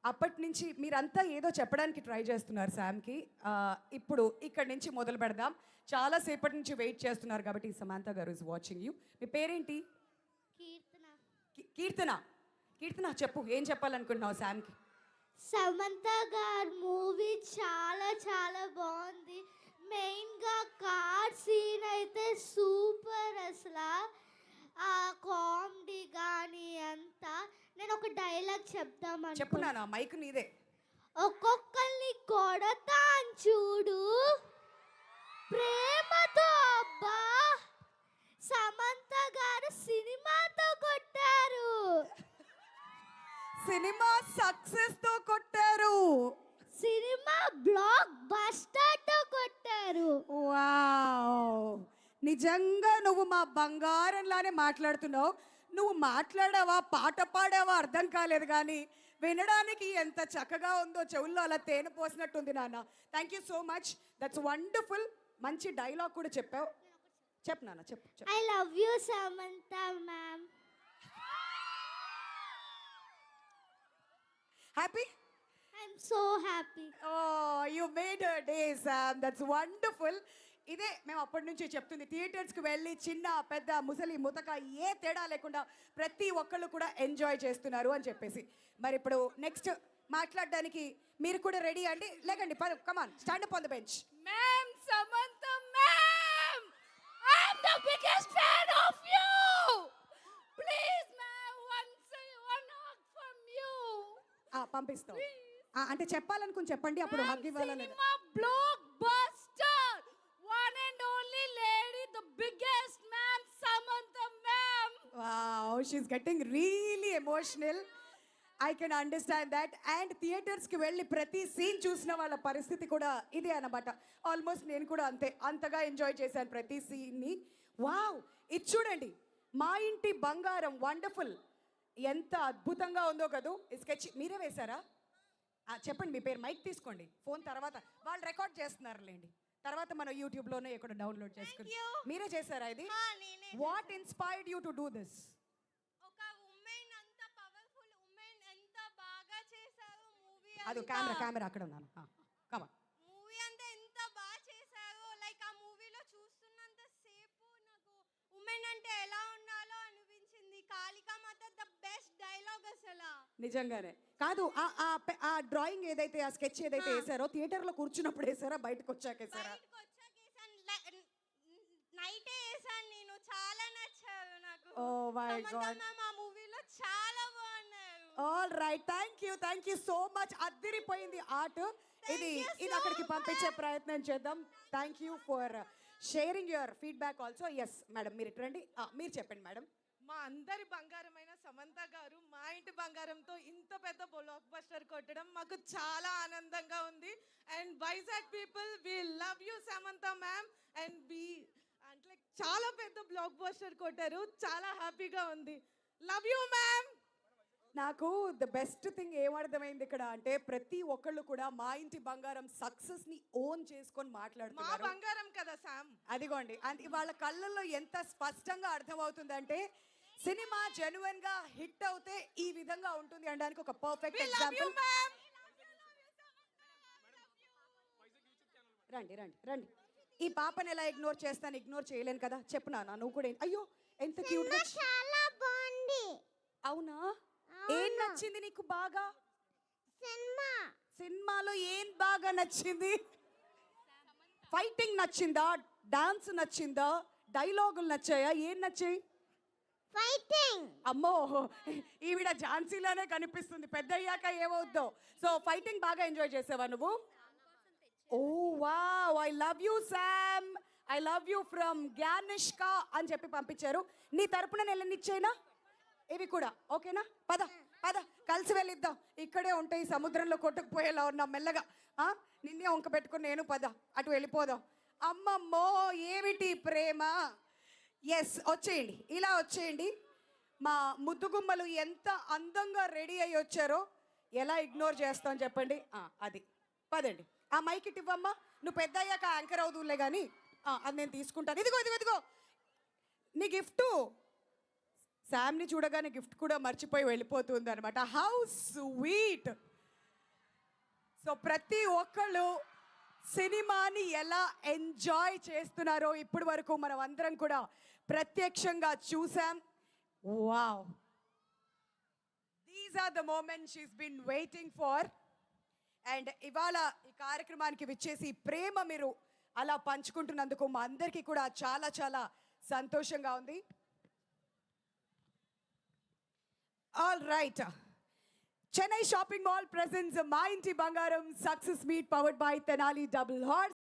అప్పటి నుంచి మీరంతా ఏదో చెప్పడానికి ట్రై చేస్తున్నారు శామ్కి. ఇప్పుడు ఇక్కడి నుంచి మొదలు పెడదాం. చాలా సేపటి నుంచి వెయిట్ చేస్తున్నారు కాబట్టి సమంత గారు ఇస్ వాచింగ్ యూ. మీ పేరేంటి? కీర్తన. కీర్తన. కీర్తన చెప్పు, ఏం చెప్పాలనుకుంటున్నావు శామ్కి? సమంత గారి మూవీ చాలా చాలా బాగుంది. మెయిన్గా కార్ సీన్ అయితే సూపర్. అసలు ఆ కామెడీ కానీ అంతా. నేను ఒక డైలాగ్ చెప్దామని. చెప్పు నాన్న, మైక్ నీదే. ఒక్కొక్కరిని కొడతాను చూడు ప్రేమతో. అబ్బా, సమంత గారు సినిమాతో కొట్టారు. సినిమా సక్సెస్ తో కొట్టారు. సినిమా బ్లాక్ బస్టర్ తో కొట్టారు. వావ్, నిజంగా నువ్వు మా బంగారంలానే మాట్లాడుతున్నావు. నువ్వు మాట్లాడావా, పాట పాడావా అర్థం కాలేదు, కానీ వినడానికి ఎంత చక్కగా ఉందో, చెవుల్లో అలా తేనె పోసినట్టుంది నాన్న. Thank you so much, that's wonderful. మంచి డైలాగ్ కూడా చెప్పావు. చెప్పు నాన్న, చెప్పు. I love you Samantha ma'am. Happy? I'm so happy. You made her day Sam, that's wonderful. ఇదే మేము అప్పటి నుంచి చెప్తుంది. థియేటర్స్కి వెళ్ళి చిన్న పెద్ద ముసలి ముతక ఏ తేడా లేకుండా ప్రతి ఒక్కళ్ళు కూడా ఎంజాయ్ చేస్తున్నారు అని చెప్పేసి. మరి ఇప్పుడు నెక్స్ట్ మాట్లాడడానికి మీరు కూడా రెడీ అండి? లేకండి, come on, stand up on the bench. Ma'am, Samantha, ma'am! I'm the biggest fan of you! Please, ma'am, one hug from you. పంపిస్తాం. అంటే చెప్పాలనుకుని చెప్పండి, అప్పుడు హగ్ ఇవ్వాలా లేదా? Cinema blockbuster! One and only lady, the biggest, ma'am, Samantha, ma'am! Wow, she's getting really emotional. I can understand that. And థియేటర్స్కి వెళ్ళి ప్రతి scene చూసిన వాళ్ళ పరిస్థితి కూడా ఇదే అన్నమాట. ఆల్మోస్ట్ నేను కూడా అంతగా ఎంజాయ్ చేశాను ప్రతి సీన్ని. వావ్, ఇది చూడండి, మా ఇంటి బంగారం, వండర్ఫుల్. ఎంత అద్భుతంగా ఉందో కదూ. ఈ స్కెచ్ మీరే వేశారా? చెప్పండి మీ పేరు. మైక్ తీసుకోండి. ఫోన్ తర్వాత వాళ్ళు రికార్డ్ చేస్తున్నారులేండి, తర్వాత మనం యూట్యూబ్లోనే ఎక్కడ డౌన్లోడ్ చేసుకుని. మీరే చేశారా ఇది? What inspired you to do this? ఒక ఉమెన్ అంత పవర్ఫుల్ ఉమెన్ ఎంత బాగా చేశారు మూవీ. అది కెమెరా అక్కడ ఉన్నాను. కమా, మూవీ అంతా ఎంత బాగా చేశారు. లైక్ ఆ మూవీలో చూస్తున్నంత సేపు నాకు ఉమెన్ అంటే ఎలా ఉండాలో అనిపించింది. కాళికామాత ద బెస్ట్ డైలాగ్ అసలు. నిజంగానే కాదు. ఆ డ్రాయింగ్ ఏదైతే, ఆ స్కెచ్ ఏదైతే వేసారో థియేటర్లో కూర్చున్నప్పుడు వేసారా, బయటకు వచ్చాక వేసారా? నైటే వేసాను నేను. చాలా నచ్చారు నాకు. ఓ మై గాడ్, ఆ మూవీలో చాలా బాగున్నారు. All right, thank you so much. అద్దిరిపోయింది ఆర్ట్. ఇది అక్కడికి పంపించే ప్రయత్నం చేద్దాం. Thank you for sharing your feedback also. Yes madam, మీరు ఇటు రండి. మీరు చెప్పండి మేడం. మా అందరి బంగారమైన సమంత గారు మా ఇంటి బంగారంతో ఇంత పెద్ద బ్లాక్ బస్టర్ కొట్టడం మాకు చాలా ఆనందంగా ఉంది. And Vizag people, we love you Samantha ma'am. And అంటే చాలా పెద్ద బ్లాక్ బస్టర్ కొట్టారు, చాలా హ్యాపీగా ఉంది. Love you ma'am. నాకు ద బెస్ట్ థింగ్ ఏమర్థమైంది ఇక్కడ అంటే, ప్రతి ఒక్కళ్ళు కూడా మా ఇంటి బంగారం సక్సెస్ ని ఓన్ చేసుకొని మా మాట్లాడుతున్నారు. బంగారం కదా సామ్. అదిగోండి, అంటే వాళ్ళ కళ్ళల్లో ఎంత స్పష్టంగా అర్థమవుతుందంటే సినిమా జెన్యున్ గా హిట్ అవుతే ఈ విధంగా ఉంటుంది అనడానికి ఒక పర్ఫెక్ట్ ఎగ్జాంపుల్. రండి. ఈ పాపని ఎలా ఇగ్నోర్ చేస్తాను? ఇగ్నోర్ చేయలేను కదా. చెప్పు నాన్న, నువ్వు కూడా. అయ్యో, ఎంత క్యూట్ గా. చాలా బాగుంది. అవునా? ఏం నచ్చింది నీకు బాగా? సినిమాలో ఏం బాగా నచ్చింది? ఫైటింగ్ నచ్చిందా? డాన్స్ నచ్చిందా? డైలాగులు నచ్చాయా? ఏం నచ్చాయి? ఫైటింగ్. అమ్మో, ఈవిడ ఝాన్సీలోనే కనిపిస్తుంది, పెద్ద అయ్యాక ఏమవుద్దో. సో ఫైటింగ్ బాగా ఎంజాయ్ చేసావా నువ్వు? Oh wow, I love you Sam, I love you from Gyanishka అని చెప్పి పంపించారు. నీ తరపున నెలనిచ్చేనా ఇవి కూడా? ఓకేనా? పద కలిసి వెళ్ళిద్దాం. ఇక్కడే ఉంటాయి, సముద్రంలో కొట్టుకుపోయేలా ఉన్నాం మెల్లగా. నిన్నే వంక పెట్టుకుని నేను పద అటు వెళ్ళిపోదాం. అమ్మమ్మో, ఏమిటి ప్రేమ. ఎస్, వచ్చేయండి, ఇలా వచ్చేయండి. మా ముద్దుగుమ్మలు ఎంత అందంగా రెడీ అయ్యి వచ్చారో. ఎలా ఇగ్నోర్ చేస్తాం చెప్పండి? అది పదండి. ఆ మైక్ ఇటు ఇవ్వమ్మా. నువ్వు పెద్ద అయ్యాక యాంకర్ అవుతులే కానీ అది నేను తీసుకుంటాను. ఇదిగో నీ గిఫ్ట్. శామ్ని చూడగానే గిఫ్ట్ కూడా మర్చిపోయి వెళ్ళిపోతుంది అనమాట. How sweet. సో ప్రతి ఒక్కళ్ళు సినిమాని ఎలా ఎంజాయ్ చేస్తున్నారో ఇప్పటి వరకు మనం అందరం కూడా ప్రత్యక్షంగా చూసాం. Wow, these are the moments she's been waiting for. And ఇవాళ ఈ కార్యక్రమానికి విచ్చేసి ప్రేమ మీరు అలా పంచుకుంటున్నందుకు మా అందరికీ కూడా చాలా చాలా సంతోషంగా ఉంది. All right, Chennai shopping mall presents మా ఇంటి బంగారం success meet powered by Tenali double horse.